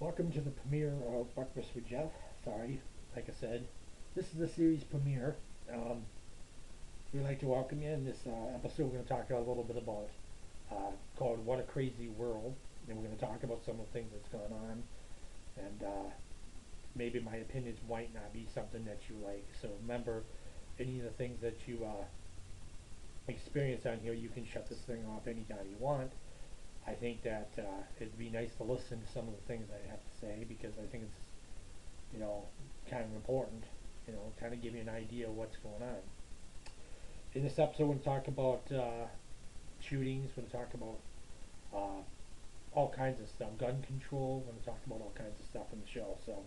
Welcome to the premiere of Breakfast with Jeff. Sorry, like I said, this is the series premiere. We'd like to welcome you. In this episode, we're going to talk a little bit about called "What a Crazy World," and we're going to talk about some of the things that's going on, and maybe my opinions might not be something that you like. So remember, any of the things that you experience on here, you can shut this thing off anytime you want. I think that it'd be nice to listen to some of the things I have to say because I think it's, kind of important, kind of give you an idea of what's going on. In this episode, we're going to talk about shootings, we're going to talk about all kinds of stuff, gun control, we're going to talk about all kinds of stuff in the show. So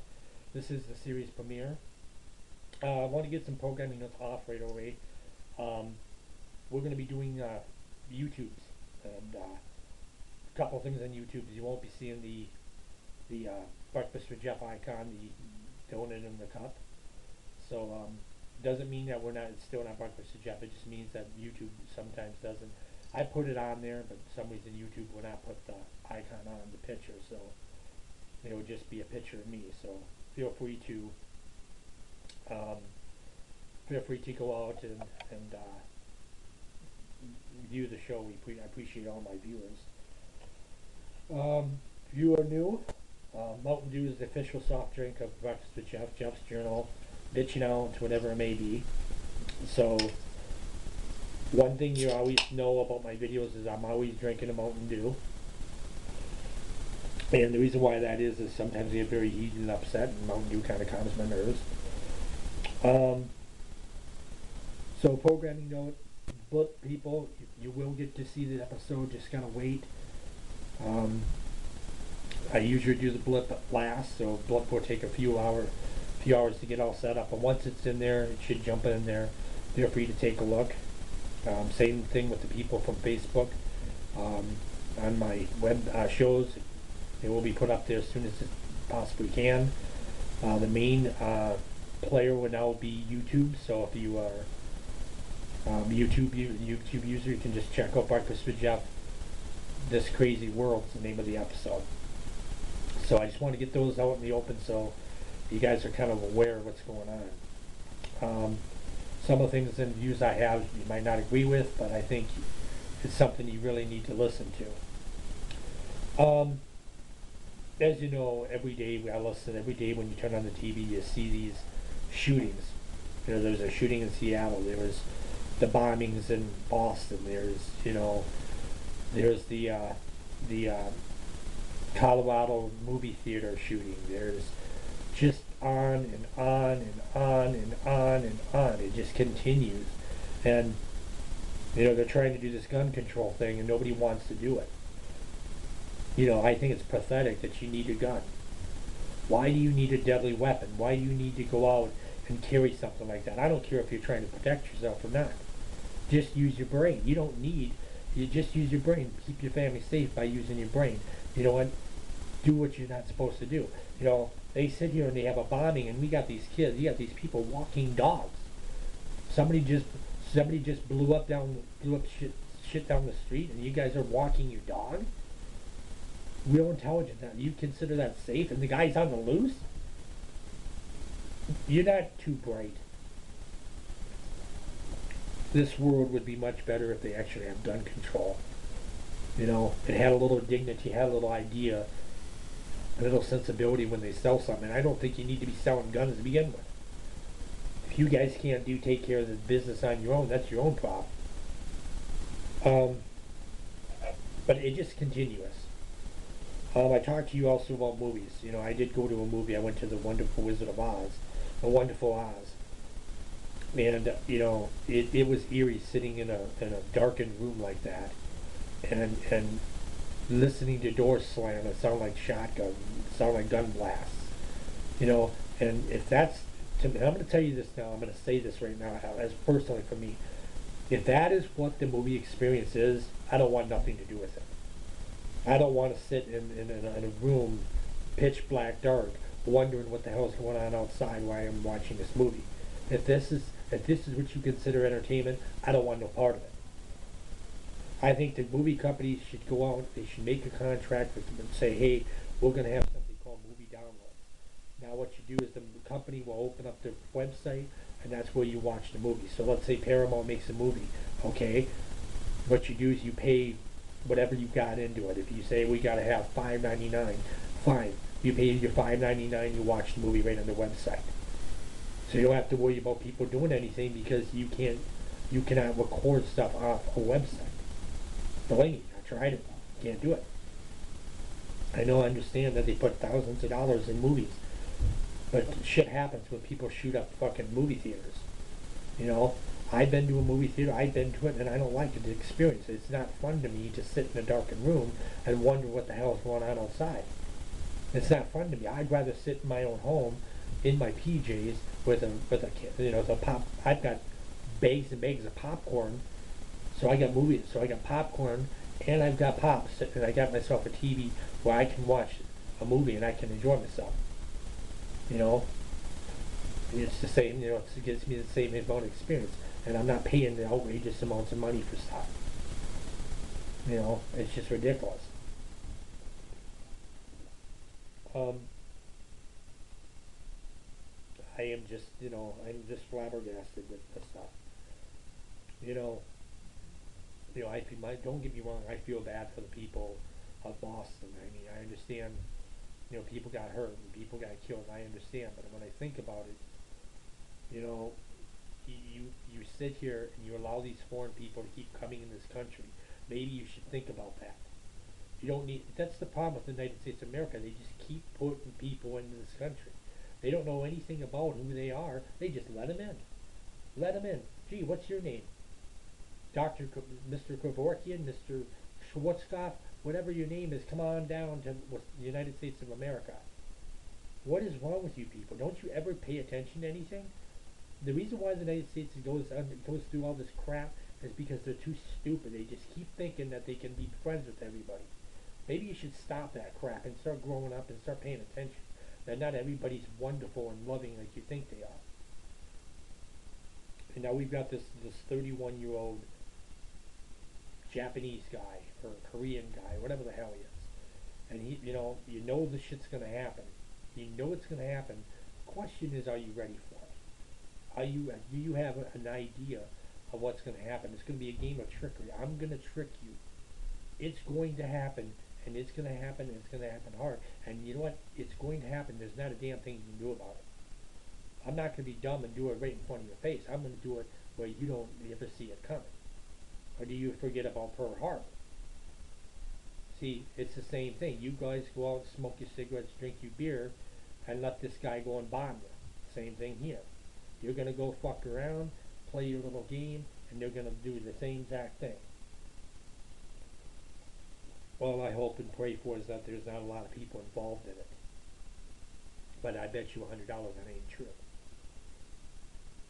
this is the series premiere. I want to get some programming notes off right away. We're going to be doing YouTubes and couple things on YouTube. You won't be seeing the Breakfast with Jeff icon, the donut in the cup. So doesn't mean that it's still not Breakfast with Jeff. It just means that YouTube sometimes doesn't. I put it on there, but for some reason YouTube will not put the icon on the picture, so it would just be a picture of me. So feel free to go out and view the show. I appreciate all my viewers. If you are new, Mountain Dew is the official soft drink of Breakfast with Jeff, Jeff's Journal, bitching out, whatever it may be. So, one thing you always know about my videos is I'm always drinking a Mountain Dew. And the reason why that is sometimes I get very heated and upset, and Mountain Dew kind of calms my nerves. So, programming note, blip people, you will get to see the episode, just gotta wait. I usually do the blip last, so blip will take a few hours to get all set up. And once it's in there, it should jump in there. Feel free to take a look. Same thing with the people from Facebook. On my web shows, it will be put up there as soon as it possibly can. The main player will now be YouTube. So if you are YouTube user, you can just check out Breakfast with Jeff. This Crazy World is the name of the episode. So I just want to get those out in the open so you guys are kind of aware of what's going on. Some of the things and views I have you might not agree with, but I think it's something you really need to listen to. As you know, every day when you turn on the TV, you see these shootings. There's a shooting in Seattle. There was the bombings in Boston. There's the Colorado movie theater shooting. There's just on and on and on and on and on. It just continues. And, they're trying to do this gun control thing and nobody wants to do it. I think it's pathetic that you need a gun. Why do you need a deadly weapon? Why do you need to go out and carry something like that? I don't care if you're trying to protect yourself or not. Just use your brain. You just use your brain. Keep your family safe by using your brain. You know what? Do what you're not supposed to do. They sit here and they have a bombing, and we got these kids. You got these people walking dogs. Somebody just blew up shit down the street, and you guys are walking your dog. Real intelligent. Now, you consider that safe, and the guy's on the loose? You're not too bright. This world would be much better if they actually have gun control. It had a little dignity, had a little idea, a little sensibility when they sell something. I don't think you need to be selling guns to begin with. If you guys can't take care of the business on your own, that's your own problem. But it just continuous. I talked to you also about movies. I did go to a movie. I went to The Wonderful Wizard of Oz, The Wonderful Oz. And it was eerie sitting in a darkened room like that, and listening to doors slam. It sounded like shotgun, it sounded like gun blasts. And if that's, I'm going to tell you this now. I'm going to say this right now, as personally for me. If that is what the movie experience is, I don't want nothing to do with it. I don't want to sit in a room, pitch black, dark, wondering what the hell is going on outside while I'm watching this movie. If this is what you consider entertainment, I don't want no part of it. I think the movie companies should go out, they should make a contract with them and say, hey, we're going to have something called downloads. Now what you do is the company will open up their website, and that's where you watch the movie. So let's say Paramount makes a movie, okay? What you do is you pay whatever you got into it. If you say we got to have $5.99, fine. You pay your $5.99. You watch the movie right on the website. So you don't have to worry about people doing anything because you cannot record stuff off a website. Believe me, I tried it. You can't do it. I know, I understand that they put thousands of dollars in movies, but shit happens when people shoot up fucking movie theaters. You know, I've been to a movie theater, I've been to it, and I don't like the experience. It's not fun to me to sit in a darkened room and wonder what the hell is going on outside. It's not fun to me. I'd rather sit in my own home in my PJs with the pop. I've got bags and bags of popcorn, so I got movies. So I got popcorn and I've got pops, and I got myself a TV where I can watch a movie and I can enjoy myself. You know, it's the same. You know, it gives me the same amount of experience, and I'm not paying the outrageous amounts of money for stuff. You know, it's just ridiculous. I am just, I'm just flabbergasted with this stuff. You know, I feel, don't get me wrong, I feel bad for the people of Boston. I mean, I understand, people got hurt and people got killed. I understand, but when I think about it, you know, you sit here and you allow these foreign people to keep coming in this country. Maybe you should think about that. You don't need. That's the problem with the United States of America. They just keep putting people into this country. They don't know anything about who they are. They just let them in. Let them in. Gee, what's your name? Mr. Kevorkian, Mr. Schwarzkopf, whatever your name is, come on down to the United States of America. What is wrong with you people? Don't you ever pay attention to anything? The reason why the United States goes through all this crap is because they're too stupid. They just keep thinking that they can be friends with everybody. Maybe you should stop that crap and start growing up and start paying attention. That not everybody's wonderful and loving like you think they are. And now we've got this 31-year-old Japanese guy or Korean guy, whatever the hell he is. And he, you know this shit's gonna happen. You know it's gonna happen. The question is, are you ready for it? Do you have an idea of what's gonna happen? It's gonna be a game of trickery. I'm gonna trick you. It's going to happen, and it's gonna happen, and it's gonna happen hard. And you know what? It's going to happen. There's not a damn thing you can do about it. I'm not gonna be dumb and do it right in front of your face. I'm gonna do it where you don't ever see it coming. Or do you forget about Pearl Harbor? See, it's the same thing. You guys go out, smoke your cigarettes, drink your beer, and let this guy go and bomb you. Same thing here. You're going to go fuck around, play your little game, and they're going to do the same exact thing. All I hope and pray for is that there's not a lot of people involved in it. But I bet you $100 that ain't true.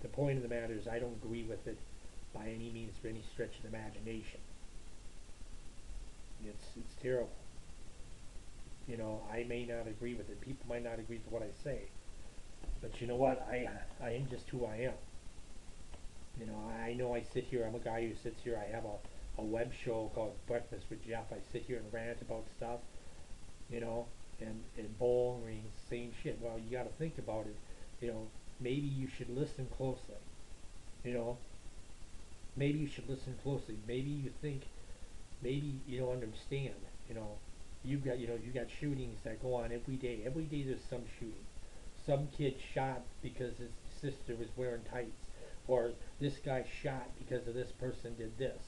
The point of the matter is I don't agree with it by any means, for any stretch of the imagination. It's terrible. I may not agree with it. People might not agree with what I say. But you know what? I am just who I am. I know I sit here. I'm a guy who sits here. I have a web show called Breakfast with Jeff. I sit here and rant about stuff, and bowl rings, same shit. Well, you got to think about it. Maybe you should listen closely. Maybe you should listen closely. Maybe you think, maybe you don't understand. You got shootings that go on every day. Every day there's some shooting. Some kid shot because his sister was wearing tights, or this guy shot because of this person did this,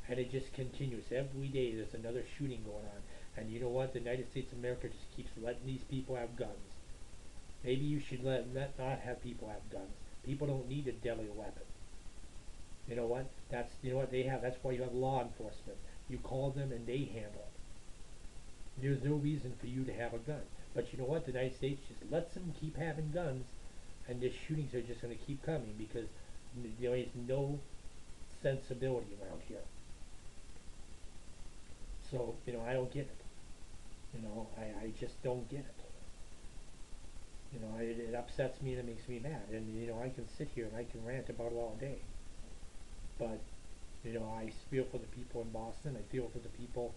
and it just continues. Every day there's another shooting going on, and you know what? The United States of America just keeps letting these people have guns. Maybe you should let not have people have guns. People don't need a deadly weapon. You know what? That's what they have. That's why you have law enforcement. You call them and they handle it. There's no reason for you to have a gun. But you know what? The United States just lets them keep having guns, and the shootings are just going to keep coming because there is no sensibility around here. So, I don't get it. I just don't get it. It upsets me and it makes me mad. And, I can sit here and I can rant about it all day. But, I feel for the people in Boston. I feel for the people,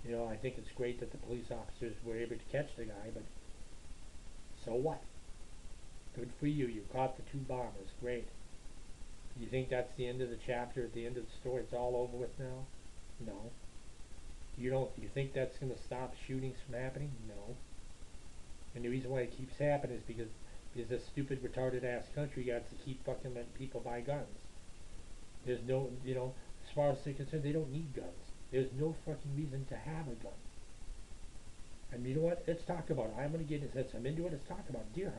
I think it's great that the police officers were able to catch the guy, but, So what? Good for you. You caught the two bombers. Great. You think that's the end of the chapter, at the end of the story? It's all over with now? No. You don't. You think that's going to stop shootings from happening? No. And the reason why it keeps happening is because this stupid, retarded ass country got to keep fucking letting people buy guns. There's no, as far as they're concerned, they don't need guns. There's no fucking reason to have a gun. And you know what? Let's talk about it. I'm gonna get into this. I'm into it. Let's talk about deer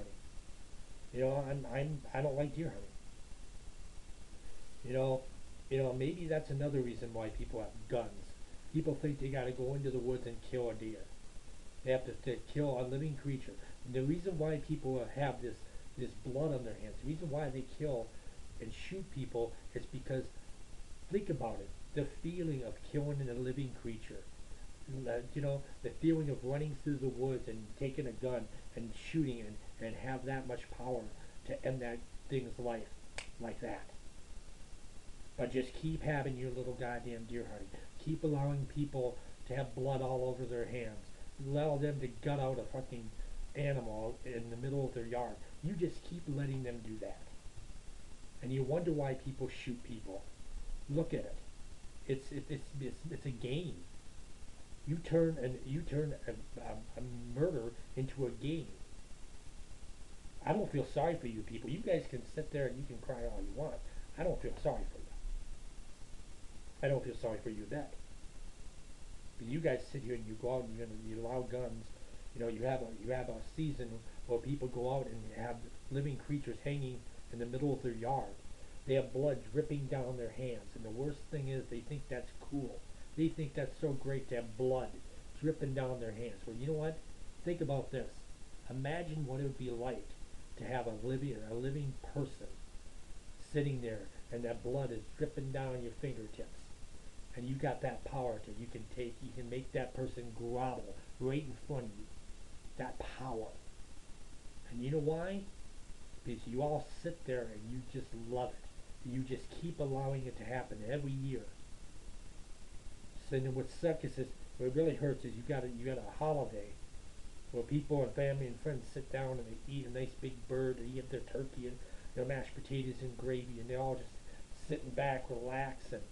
hunting. I don't like deer hunting. Maybe that's another reason why people have guns. People think they gotta go into the woods and kill a deer. They have to kill a living creature. And the reason why people have this blood on their hands, the reason why they kill and shoot people is because, think about it, the feeling of killing a living creature. The feeling of running through the woods and taking a gun and shooting and have that much power to end that thing's life like that. But just keep having your little goddamn deer hunting. Keep allowing people to have blood all over their hands. Allow them to gut out a fucking animal in the middle of their yard. You just keep letting them do that. And you wonder why people shoot people. Look at it. It's a game. You turn a murder into a game. I don't feel sorry for you people. You guys can sit there and you can cry all you want. I don't feel sorry for you. I don't feel sorry for you that. But you guys sit here and you go out and you allow guns. You have a season where people go out and have living creatures hanging in the middle of their yard. They have blood dripping down their hands, and the worst thing is they think that's cool. They think that's so great to have blood dripping down their hands. Well, you know what? Think about this. Imagine what it would be like to have a living person sitting there, and that blood is dripping down your fingertips. And you got that power you can make that person grovel right in front of you. That power. And you know why? Because you all sit there and you just love it. You just keep allowing it to happen every year. So then what sucks is what really hurts is you got a holiday where people and family and friends sit down and they eat a nice big bird, they eat their turkey and their mashed potatoes and gravy, and they're all just sitting back, relaxing.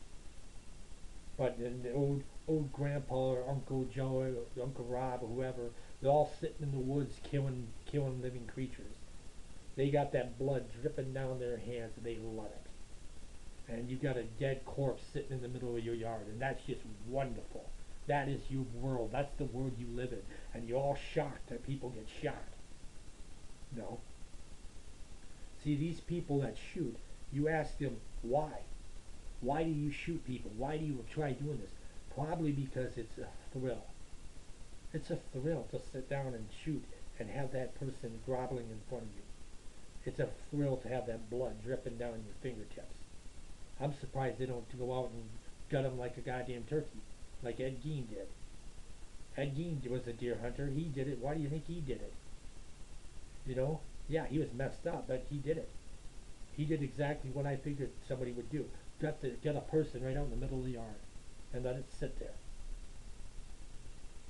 But then the old grandpa or Uncle Joe or Uncle Rob or whoever, they're all sitting in the woods killing living creatures. They got that blood dripping down their hands and they love it. And you got a dead corpse sitting in the middle of your yard, and that's just wonderful. That is your world. That's the world you live in. And you're all shocked that people get shot. No. See, these people that shoot, you ask them why. Why do you shoot people? Why do you try doing this? Probably because it's a thrill. It's a thrill to sit down and shoot and have that person groveling in front of you. It's a thrill to have that blood dripping down your fingertips. I'm surprised they don't go out and gut them like a goddamn turkey, like Ed Gein did. Ed Gein was a deer hunter. He did it. Why do you think he did it? Yeah, he was messed up, but he did it. He did exactly what I figured somebody would do. Gut a person right out in the middle of the yard and let it sit there.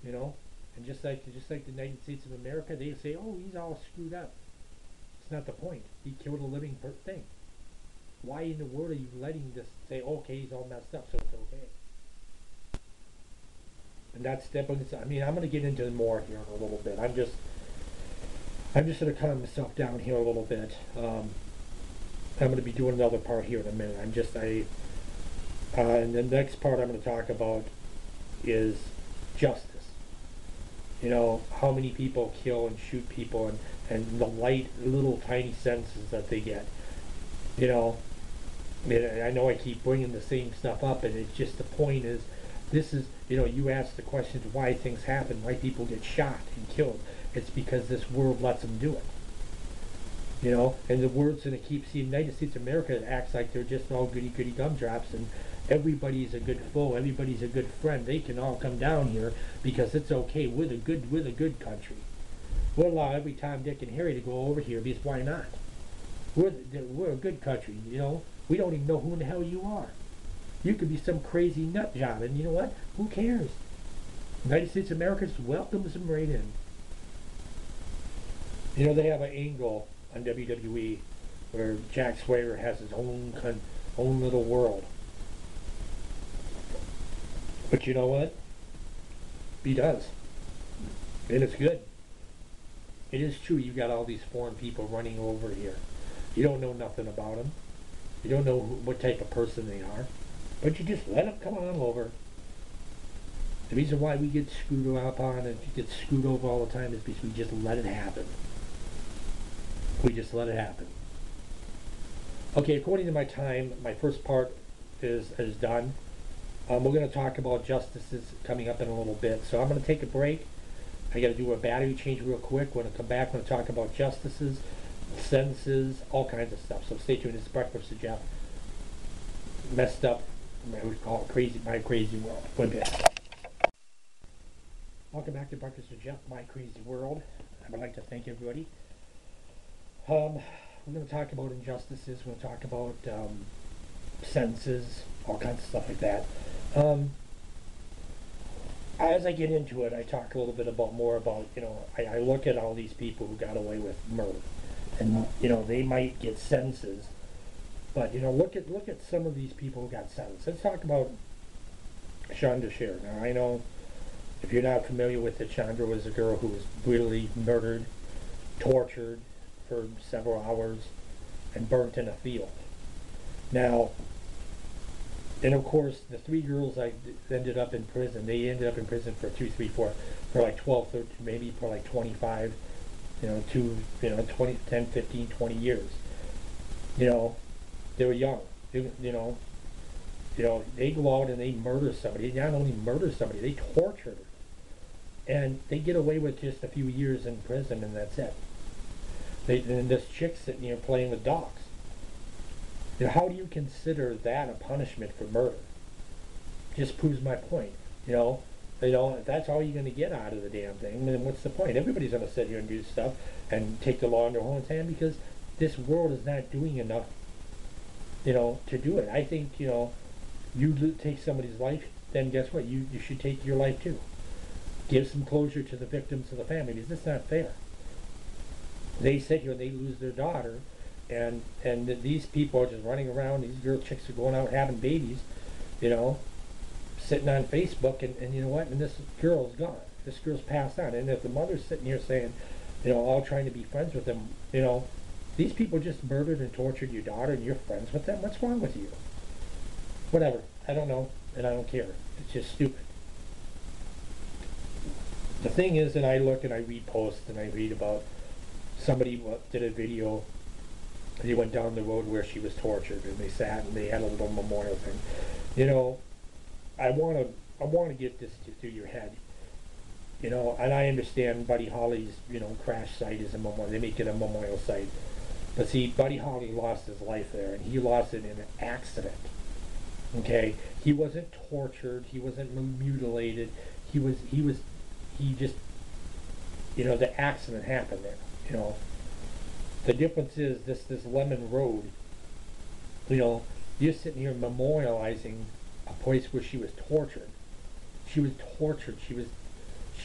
And just like the United States of America, they say, oh, he's all screwed up. It's not the point. He killed a living thing. Why in the world are you letting this say, okay, he's all messed up, so it's okay? And that's definitely, I'm going to get into more here in a little bit. I'm just going to calm myself down here a little bit. I'm going to be doing another part here in a minute. And the next part I'm going to talk about is justice. How many people kill and shoot people and the light, little tiny sentences that they get. I know I keep bringing the same stuff up, and it's just the point is, this is, you ask the questions why things happen, why people get shot and killed. It's because this world lets them do it. And the world's going to keep, the United States of America acts like they're just all goody-goody gumdrops, and everybody's a good foe, everybody's a good friend. They can all come down here because it's okay. We're the good country. We'll allow every Tom, Dick, and Harry to go over here because why not? We're a good country, We don't even know who in the hell you are. You could be some crazy nut job, and you know what? Who cares? United States of America just welcomes them right in. You know, they have an angle on WWE where Jack Swagger has his own little world. But you know what? He does. And it's good. It is true you got all these foreign people running over here. You don't know nothing about them. You don't know what type of person they are. But you just let them come on over. The reason why we get screwed up on and get screwed over all the time is because we just let it happen. We just let it happen. Okay, according to my time, my first part is done. We're going to talk about justices coming up in a little bit. So I'm going to take a break. I got to do a battery change real quick. When I come back, I'm going to talk about justices, sentences, all kinds of stuff. So stay tuned. It's Breakfast with Jeff. Messed up. I would call it crazy. My crazy world. One bit. Welcome back to Breakfast with Jeff. My crazy world. I would like to thank everybody. We're going to talk about injustices. We're going to talk about sentences, all kinds of stuff like that. As I get into it, I talk a little bit more about, I look at all these people who got away with murder. And, they might get sentences. But, look at some of these people who got sentenced. Let's talk about Chandra Sher. Now, I know if you're not familiar with it, Chandra was a girl who was brutally murdered, tortured for several hours, and burnt in a field. Now, and of course, the three girls ended up in prison. They ended up in prison for 2, 3, 4, for like 12, 13, maybe for like 25, 20, 10, 15, 20 years. They were young. They go out and they murder somebody. They not only murder somebody, they torture them. And they get away with just a few years in prison, and that's it. And this chick's sitting here playing with dogs. How do you consider that a punishment for murder? Just proves my point. If that's all you're going to get out of the damn thing, then what's the point? Everybody's going to sit here and do stuff and take the law in their own hand because this world is not doing enough, to do it. I think, you take somebody's life, then guess what? You should take your life too. Give some closure to the victims of the family because it's not fair. They sit here and they lose their daughter, and these people are just running around. These chicks are going out having babies, sitting on Facebook, and you know what? And this girl's gone. This girl's passed on. And if the mother's sitting here saying, all trying to be friends with them, these people just murdered and tortured your daughter, and you're friends with them. What's wrong with you? Whatever. I don't know, and I don't care. It's just stupid. The thing is that I look and I read posts and I read about somebody did a video. They went down the road where she was tortured, and they sat and they had a little memorial thing. I want to get this through your head. And I understand Buddy Holly's crash site is a memorial. They make it a memorial site, but see, Buddy Holly lost his life there, and he lost it in an accident. Okay, he wasn't tortured. He wasn't mutilated. He just, the accident happened there. The difference is this Lemon Road. You're sitting here memorializing a place where she was tortured. She was tortured. She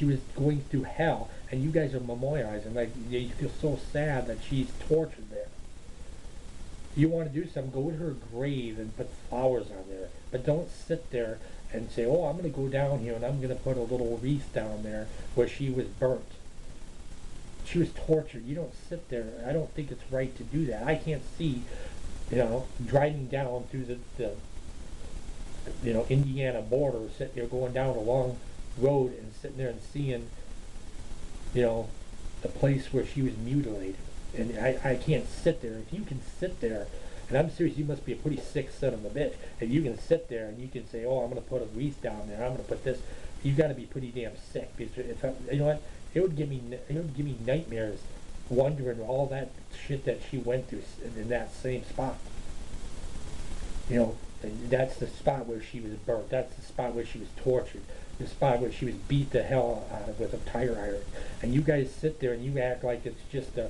was going through hell, and you guys are memorializing. Like, you feel so sad that she's tortured there. You want to do something, go to her grave and put flowers on there. But don't sit there and say, oh, I'm going to go down here and I'm going to put a little wreath down there where she was burnt. She was tortured. You don't sit there. I don't think it's right to do that. I can't see, driving down through the Indiana border, sitting there going down a long road and sitting there and seeing, the place where she was mutilated. And I can't sit there. If you can sit there, and I'm serious, you must be a pretty sick son of a bitch. If you can sit there and you can say, oh, I'm going to put a wreath down there, I'm going to put this, you've got to be pretty damn sick. Because you know what? It would give me nightmares wondering all that shit that she went through in that same spot. That's the spot where she was burnt. That's the spot where she was tortured. The spot where she was beat the hell out of with a tire iron. And you guys sit there and you act like it's just an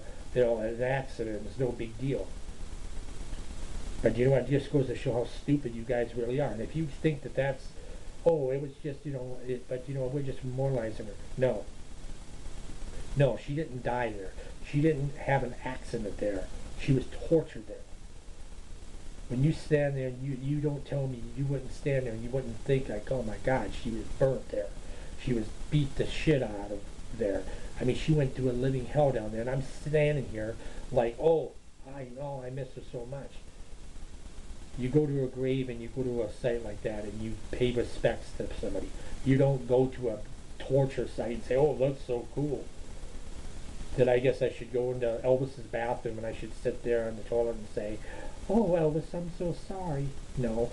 accident. It's no big deal. But you know what? It just goes to show how stupid you guys really are. And if you think that that's, oh, it was just, we're just memorializing her. No, she didn't die there. She didn't have an accident there. She was tortured there. When you stand there, you don't tell me you wouldn't stand there and you wouldn't think like, oh my God, she was burnt there. She was beat the shit out of there. I mean, she went through a living hell down there, and I'm standing here like, oh, I know, I miss her so much. You go to a grave and you go to a site like that and you pay respects to somebody. You don't go to a torture site and say, oh, that's so cool. That I guess I should go into Elvis's bathroom and I should sit there on the toilet and say, oh, Elvis, I'm so sorry. No,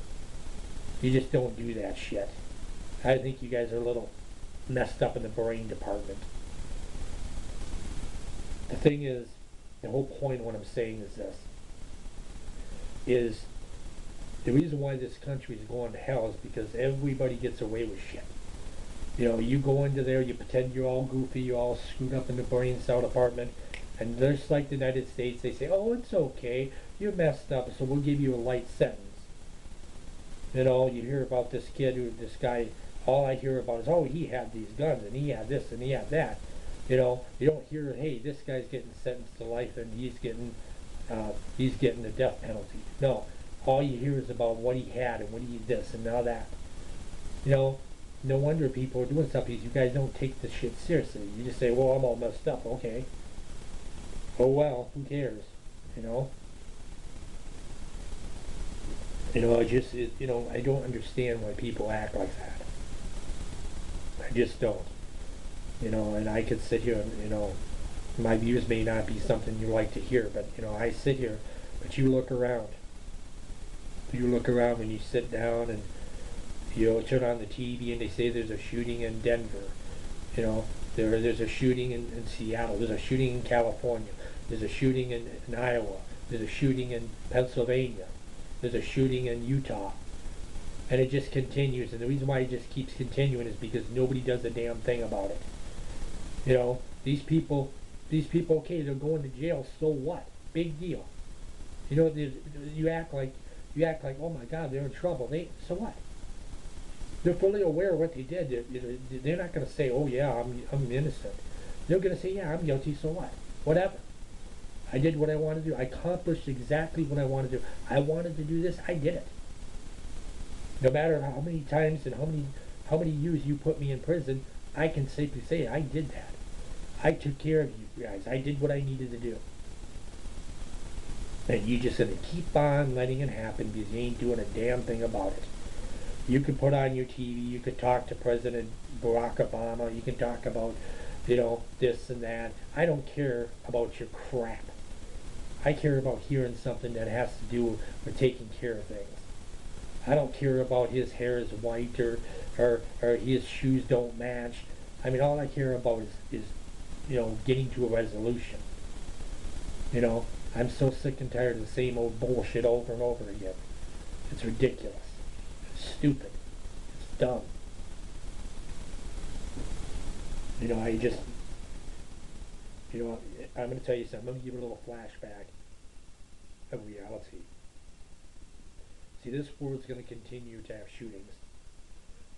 you just don't do that shit. I think you guys are a little messed up in the brain department. The thing is, the whole point of what I'm saying is this, is the reason why this country is going to hell is because everybody gets away with shit. You know, you go into there, you pretend you're all goofy, you're all screwed up in the brain cell department, and just like the United States, they say, oh, it's okay, you're messed up, so we'll give you a light sentence. You know, you hear about this kid, this guy, all I hear about is, oh, he had these guns, and he had this, and he had that. You know, you don't hear, hey, this guy's getting sentenced to life, and he's getting the death penalty. No, all you hear is about what he had, and what he did this, and now that. You know, no wonder people are doing stuff because you guys don't take this shit seriously. You just say, well, I'm all messed up. Okay. Oh, well, who cares? You know? I don't understand why people act like that. I just don't. You know, and I could sit here and, my views may not be something you like to hear, but, I sit here, but you look around. You look around when you sit down and, turn on the TV and they say there's a shooting in Denver. There's a shooting in Seattle. There's a shooting in California. There's a shooting in Iowa. There's a shooting in Pennsylvania. There's a shooting in Utah. And it just continues. And the reason why it just keeps continuing is because nobody does a damn thing about it. These people, okay, they're going to jail, so what? Big deal. You act like, oh my God, they're in trouble. So what? They're fully aware of what they did. They're not going to say, oh yeah, I'm innocent. They're going to say, yeah, I'm guilty, so what? Whatever. I did what I wanted to do. I accomplished exactly what I wanted to do. I wanted to do this, I did it. No matter how many times and how many years you put me in prison, I can safely say I did that. I took care of you guys. I did what I needed to do. And you just going to keep on letting it happen because you ain't doing a damn thing about it. You could put on your TV, you could talk to President Barack Obama, you can talk about, this and that. I don't care about your crap. I care about hearing something that has to do with taking care of things. I don't care about his hair is white or his shoes don't match. I mean, all I care about is getting to a resolution. I'm so sick and tired of the same old bullshit over and over again. It's ridiculous. It's stupid. It's dumb. I'm going to tell you something. I'm going to give you a little flashback of reality. See, this world's going to continue to have shootings.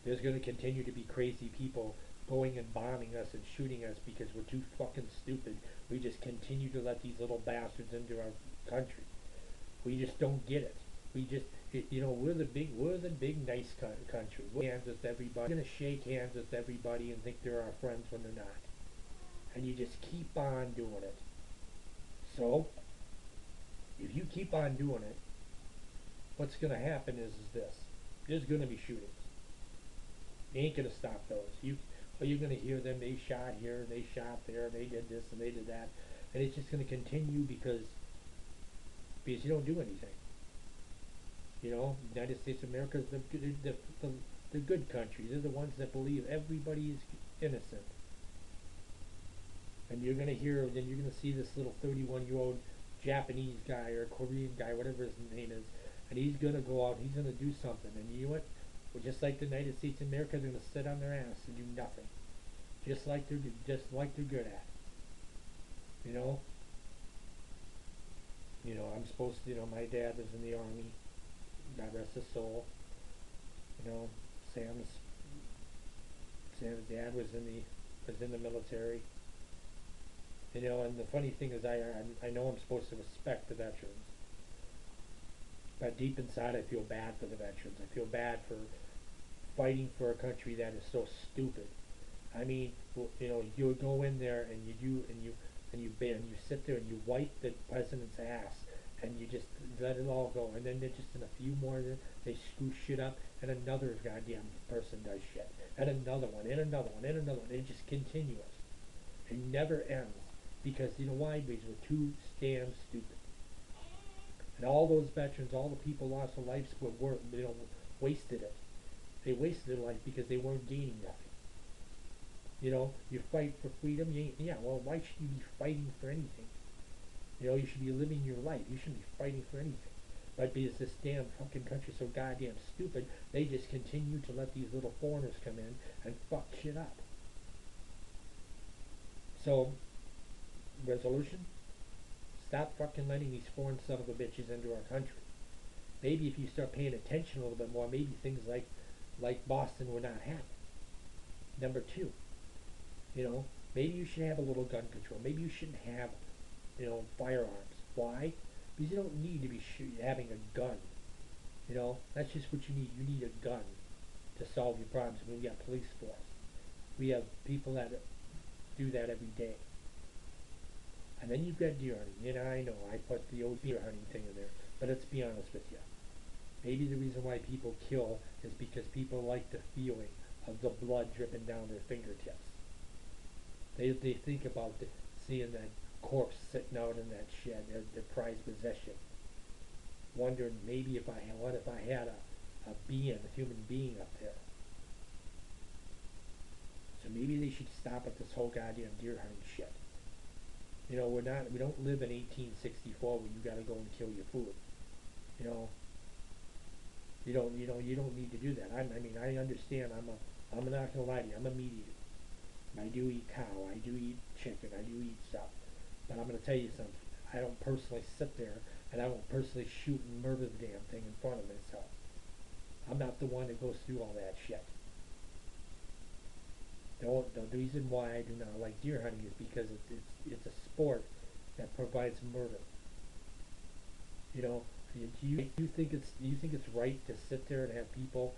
There's going to continue to be crazy people going and bombing us and shooting us because we're too fucking stupid. We just continue to let these little bastards into our country. We just don't get it. We just, we're the big nice country. We're hands with everybody. We're going to shake hands with everybody and think they're our friends when they're not. And you just keep on doing it. So, if you keep on doing it, what's going to happen is this. There's going to be shootings. You ain't going to stop those. You're going to hear them, they shot here, they shot there, they did this and they did that. And it's just going to continue because you don't do anything. United States of America is the good country. They're the ones that believe everybody is innocent. And you're going to see this little 31-year-old Japanese guy or Korean guy, whatever his name is, and he's going to go out, he's going to do something. And you know what? Well, just like the United States of America, they're going to sit on their ass and do nothing. Just like they're good at. I'm supposed to, my dad was in the Army. God rest his soul. Sam's dad was in the military. You know, and the funny thing is, I know I'm supposed to respect the veterans, but deep inside, I feel bad for the veterans. I feel bad for fighting for a country that is so stupid. I mean, you know, you go in there and you do and you sit there and you wipe the president's ass and you just let it all go, and then they're just in a few more they screw shit up, and another goddamn person does shit, and another one, and another one, and another one. It just continuous. It never ends because you know why? Because we're too damn stupid. And all those veterans, all the people lost their lives were you know wasted it. They wasted their life because they weren't gaining nothing. You know, you fight for freedom. Yeah, well, why should you be fighting for anything? You know, you should be living your life. You shouldn't be fighting for anything. But because this damn fucking country's so goddamn stupid, they just continue to let these little foreigners come in and fuck shit up. So, resolution? Stop fucking letting these foreign son of a bitches into our country. Maybe if you start paying attention a little bit more, maybe things like Boston would not happen. Number two, you know, maybe you should have a little gun control. Maybe you shouldn't have, you know, firearms. Why? Because you don't need to be having a gun. You know, that's just what you need. You need a gun to solve your problems. I mean, we got police force. We have people that do that every day. And then you've got deer hunting. You know, I know I put the old deer hunting thing in there, but let's be honest with you. Maybe the reason why people kill is because people like the feeling of the blood dripping down their fingertips. They think about seeing that corpse sitting out in that shed, their prized possession, wondering maybe what if I had a human being up there. So maybe they should stop with this whole goddamn deer hunting shit. You know, we don't live in 1864 where you got to go and kill your food. You know, you don't need to do that. I mean, I understand. I'm not gonna lie to you. I'm a meat eater. I do eat cow. I do eat chicken. I do eat stuff. But I'm gonna tell you something. I don't personally sit there and I don't personally shoot and murder the damn thing in front of myself. I'm not the one that goes through all that shit. The reason why I do not like deer hunting is because it's a sport that provides murder. You know, do you think it's right to sit there and have people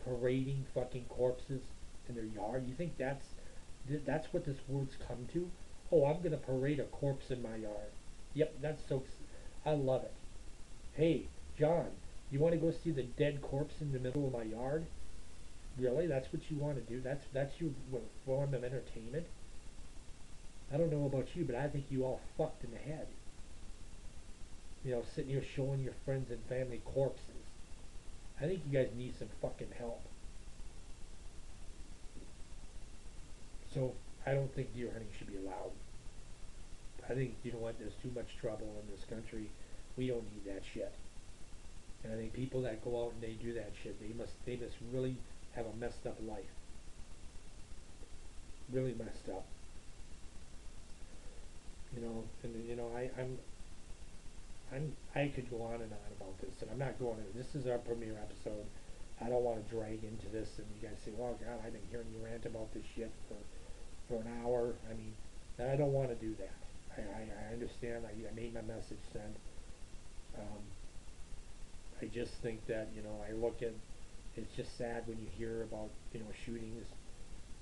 parading fucking corpses in their yard? You think that's what this world's come to? Oh, I'm gonna parade a corpse in my yard. Yep, that's so. I love it. Hey, John, you want to go see the dead corpse in the middle of my yard? Really? That's what you want to do? That's your form of entertainment? I don't know about you, but I think you all fucked in the head. You know, sitting here showing your friends and family corpses. I think you guys need some fucking help. So, I don't think deer hunting should be allowed. I think, you know what, there's too much trouble in this country. We don't need that shit. And I think people that go out and they do that shit, they must really have a messed up life. Really messed up. You know, and you know, I could go on and on about this, and I'm not going to. This is our premiere episode. I don't want to drag into this, and you guys say, "Well, God, I've been hearing you rant about this shit for an hour." I mean, I don't want to do that. I understand. I made my message sent. Um, I just think that you know, I look at. It's just sad when you hear about you know shootings.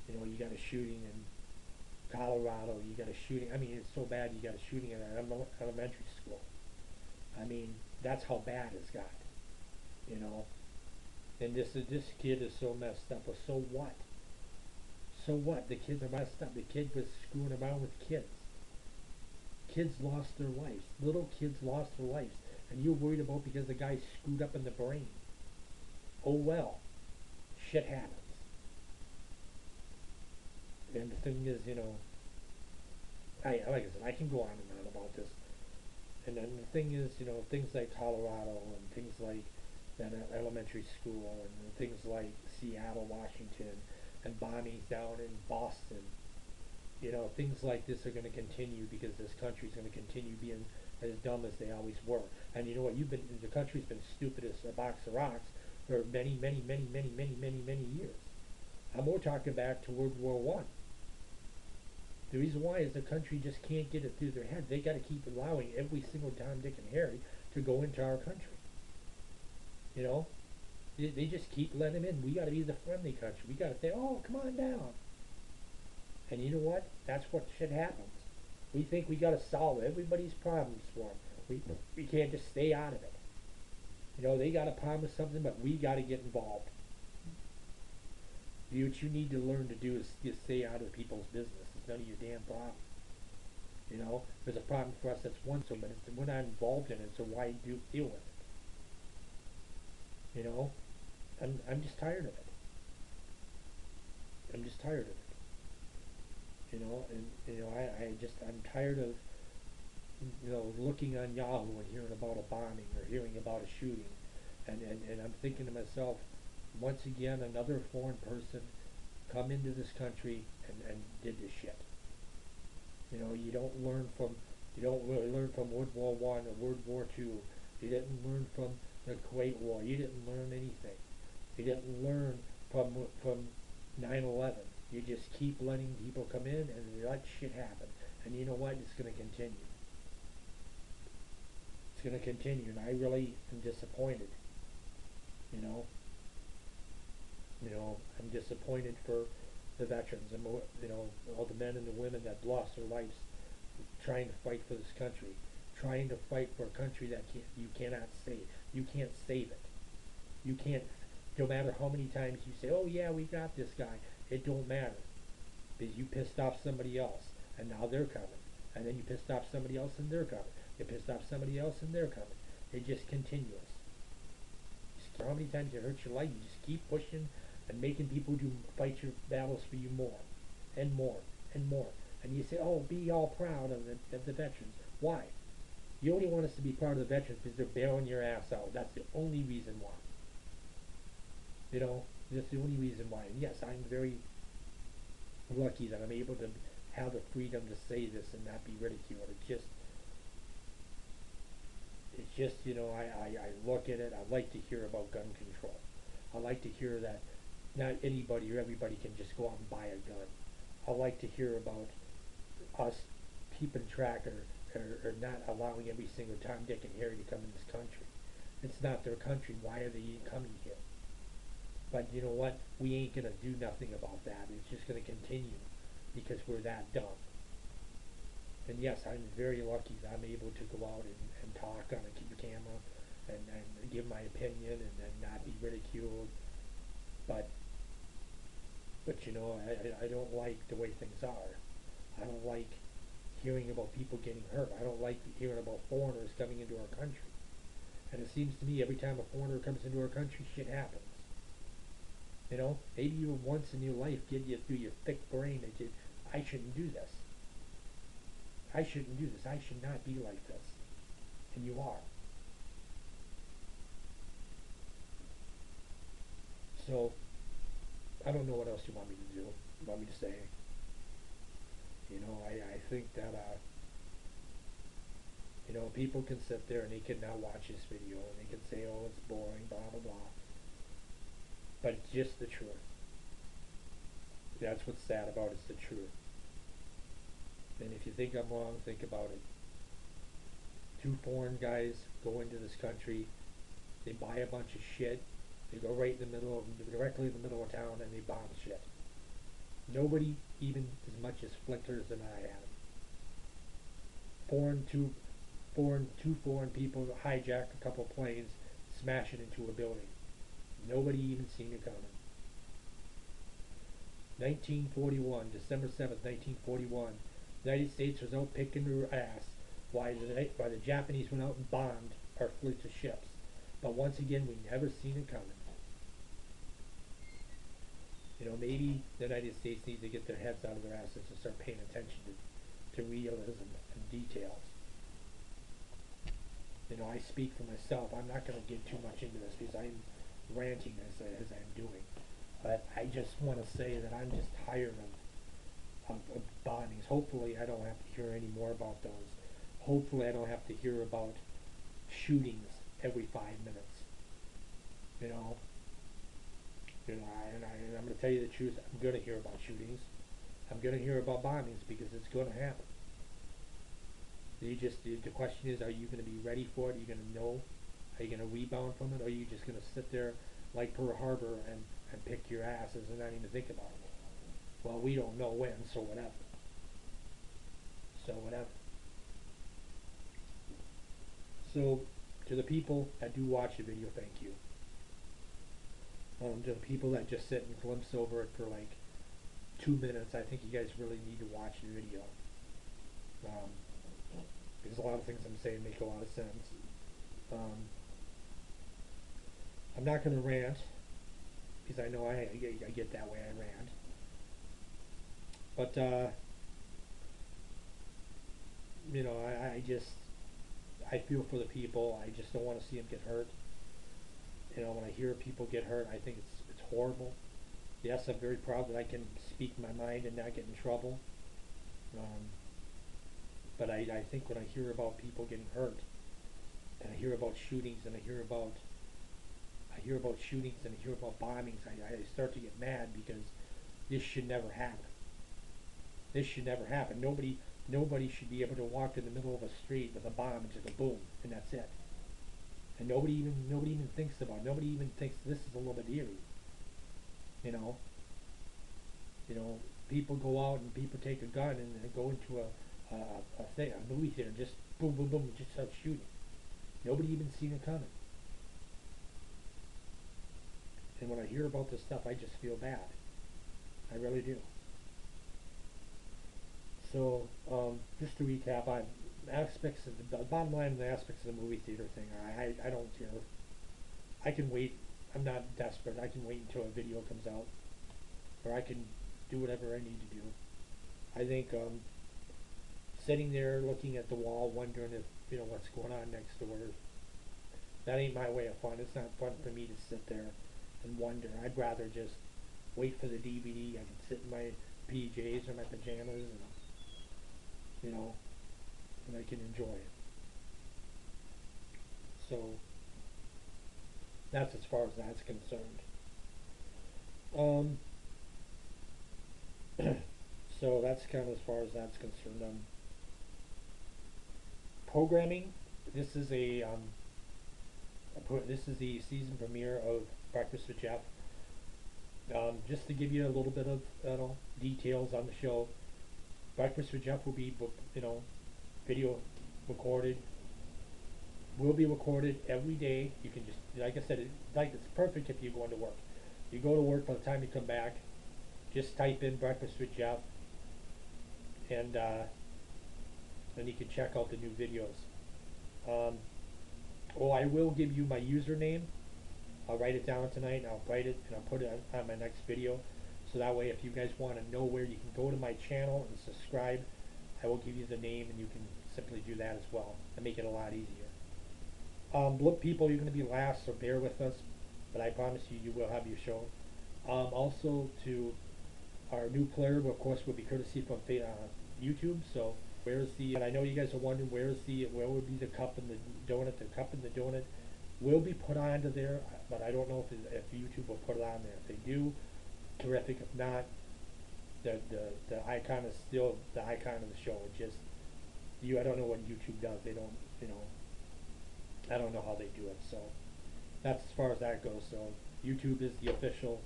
You know, you got a shooting in Colorado. You got a shooting. I mean, it's so bad. You got a shooting at an elementary school. I mean, that's how bad it's got. You know, and this kid is so messed up. Well, so what? So what? The kids are messed up. The kid was screwing around with kids. Kids lost their lives. Little kids lost their lives, and you're worried about because the guy screwed up in the brain. Oh well, shit happens. And the thing is, you know, like I said, I can go on and on about this. And then the thing is, you know, things like Colorado and things like that elementary school and things like Seattle, Washington, and bombings down in Boston. You know, things like this are going to continue because this country's going to continue being as dumb as they always were. And you know what? The country's been stupid as a box of rocks for many years. And we're talking back to World War I. The reason why is the country just can't get it through their head. They got to keep allowing every single Tom, Dick, and Harry to go into our country. You know, they just keep letting them in. We got to be the friendly country. We got to say, oh, come on down. And you know what? That's what shit happens. We think we got to solve everybody's problems for them. We can't just stay out of it. You know, they got a problem with something, but we got to get involved. What you need to learn to do is just stay out of people's business. It's none of your damn problem. You know, there's a problem for us that's one so minutes, and we're not involved in it, so why deal with it? You know, I'm just tired of it. I'm just tired of it. You know, and I'm tired of looking on Yahoo and hearing about a bombing or hearing about a shooting, and I'm thinking to myself, once again, another foreign person come into this country and did this shit. You know, you don't really learn from World War One or World War Two. You didn't learn from the Kuwait War. You didn't learn anything. You didn't learn from 9/11. You just keep letting people come in and let shit happen. And you know what? It's going to continue. It's going to continue, and I really am disappointed. You know, I'm disappointed for the veterans and all the men and the women that lost their lives trying to fight for this country, trying to fight for a country that you cannot save. You can't save it. You can't. No matter how many times you say, "Oh yeah, we got this guy," it don't matter because you pissed off somebody else, and now they're coming, and then you pissed off somebody else, and they're coming. You pissed off somebody else, and they're coming. It just continues. How many times you hurt your life, you just keep pushing and making people fight your battles for you more and more and more. And you say, oh, be all proud of the veterans. Why? You only want us to be proud of the veterans because they're bailing your ass out. That's the only reason why. You know, that's the only reason why. And yes, I'm very lucky that I'm able to have the freedom to say this and not be ridiculed. It's just, I look at it, I like to hear about gun control. I like to hear that not anybody or everybody can just go out and buy a gun. I like to hear about us keeping track or not allowing every single Tom, Dick, and Harry to come in this country. It's not their country. Why are they coming here? But you know what? We ain't going to do nothing about that. It's just going to continue because we're that dumb. And yes, I'm very lucky that I'm able to go out and talk on a camera and give my opinion and not be ridiculed. But I don't like the way things are. I don't like hearing about people getting hurt. I don't like hearing about foreigners coming into our country. And it seems to me every time a foreigner comes into our country, shit happens. You know, maybe you once in your life get you through your thick brain that I shouldn't do this. I shouldn't do this. I should not be like this. And you are. So, I don't know what else you want me to do. Want me to say? I think that, people can sit there and they can now watch this video and they can say, oh, it's boring, blah, blah, blah. But it's just the truth. That's what's sad about it, it's the truth. And if you think I'm wrong, think about it. 2 foreign guys go into this country, they buy a bunch of shit, they go directly in the middle of town, and they bomb shit. Nobody even as much as flickers an eye at them. Two foreign people hijack a couple planes, smash it into a building. Nobody even seen it coming. 1941, December 7th, 1941. The United States was out picking their ass while the Japanese went out and bombed our fleets of ships. But once again, we never seen it coming. Maybe the United States needs to get their heads out of their asses and start paying attention to realism and details. I speak for myself. I'm not going to get too much into this because I'm ranting as I'm doing. But I just want to say that I'm just tired of bombings. Hopefully I don't have to hear any more about those. Hopefully I don't have to hear about shootings every 5 minutes. And I'm going to tell you the truth, I'm going to hear about shootings. I'm going to hear about bombings because it's going to happen. The question is, are you going to be ready for it? Are you going to know? Are you going to rebound from it? Or are you just going to sit there like Pearl Harbor and pick your asses and not even think about it? Well, we don't know when, so whatever. So whatever. So to the people that do watch the video, thank you. To the people that just sit and glimpse over it for like 2 minutes, I think you guys really need to watch the video. Because a lot of things I'm saying make a lot of sense. I'm not going to rant, because I know I get that way, I rant. But, you know, I feel for the people. I just don't want to see them get hurt. You know, when I hear people get hurt, I think it's horrible. Yes, I'm very proud that I can speak my mind and not get in trouble. But I think when I hear about people getting hurt, and I hear about shootings, and I hear about shootings, and I hear about bombings, I start to get mad, because this should never happen. This should never happen. Nobody should be able to walk in the middle of a street with a bomb and just go boom, and that's it. And nobody even thinks about it. Nobody even thinks this is a little bit eerie. You know, people go out and people take a gun and go into a movie theater, just boom, boom, boom, and just start shooting. Nobody even seen it coming. And when I hear about this stuff, I just feel bad. I really do. So, just to recap, aspects of the bottom line, the aspects of the movie theater thing, I don't care. I can wait. I'm not desperate. I can wait until a video comes out, or I can do whatever I need to do. I think sitting there looking at the wall, wondering if what's going on next door, that ain't my way of fun. It's not fun for me to sit there and wonder. I'd rather just wait for the DVD. I can sit in my PJs or my pajamas, and I can enjoy it. So that's as far as that's concerned. So that's kind of as far as that's concerned. Programming. This is the season premiere of Breakfast with Jeff. Just to give you a little bit of details on the show, Breakfast with Jeff will be video recorded. Will be recorded every day. You can just, like I said, it's perfect if you're going to work. You go to work, by the time you come back, just type in Breakfast with Jeff, and then you can check out the new videos. I will give you my username. I'll write it down tonight, and I'll write it and I'll put it on my next video. So that way, if you guys want to know where you can go to my channel and subscribe, I will give you the name, and you can simply do that as well and make it a lot easier. People, you're going to be last, so bear with us, but I promise you, you will have your show. Also, to our new player, of course, will be courtesy from YouTube. So where's the? And I know you guys are wondering where would be the cup and the donut? The cup and the donut will be put onto there, but I don't know if YouTube will put it on there. If they do, terrific. If not, the icon is still the icon of the show. It just I don't know what YouTube does. They don't, I don't know how they do it. So that's as far as that goes. So YouTube is the official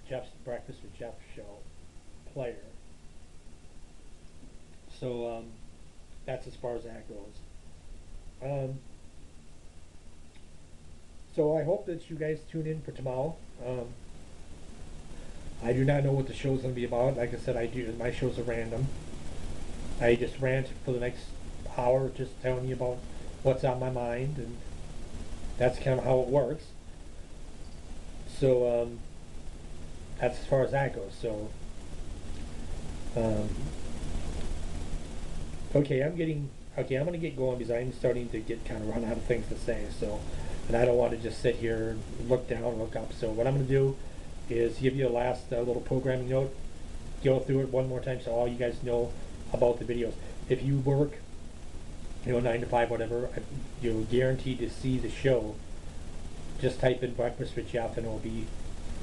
Jeff's Breakfast with Jeff show player. So that's as far as that goes. So I hope that you guys tune in for tomorrow. I do not know what the show's going to be about. Like I said, my shows are random. I just rant for the next hour, just telling you about what's on my mind, and that's kind of how it works. So that's as far as that goes. So okay, I'm going to get going, because I'm starting to get kind of run out of things to say. So, and I don't want to just sit here and look down, look up. So what I'm going to do is give you a last little programming note, go through it one more time so all you guys know about the videos. If you work 9 to 5, whatever, you're guaranteed to see the show. Just type in Breakfast with Jeff and it'll be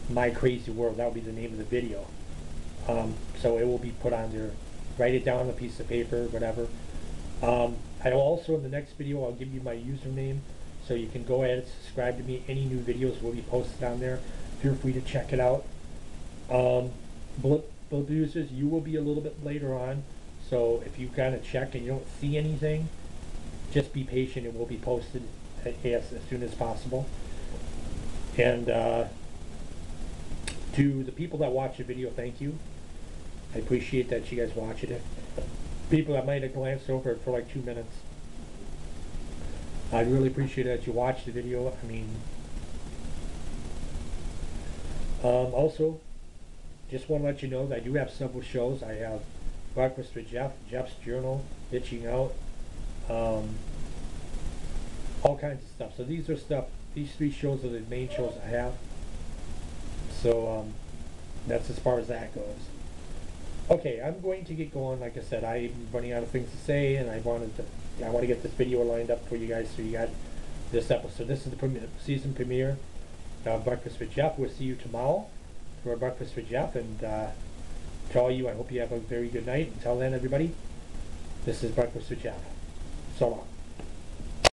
My Crazy World. That'll be the name of the video. So it will be put on there. Write it down on a piece of paper, whatever. I will also, in the next video, I'll give you my username, so you can go ahead and subscribe to me. Any new videos will be posted on there. Feel free to check it out. Blip users, you will be a little bit later on, so if you kind of check and you don't see anything, just be patient. It will be posted as soon as possible. And to the people that watch the video, thank you. I appreciate that you guys watching it. People that might have glanced over it for like 2 minutes, I really appreciate that you watched the video. I mean, also, just want to let you know that I do have several shows. I have Breakfast with Jeff, Jeff's Journal, Bitching Out, all kinds of stuff. So these three shows are the main shows I have. So that's as far as that goes. Okay, I'm going to get going. Like I said, I'm running out of things to say, and I want to get this video lined up for you guys, so you got this episode. This is the season premiere of Breakfast with Jeff. We'll see you tomorrow for Breakfast with Jeff, and to all you, I hope you have a very good night. Until then, everybody, this is Breakfast with Jeff. So long.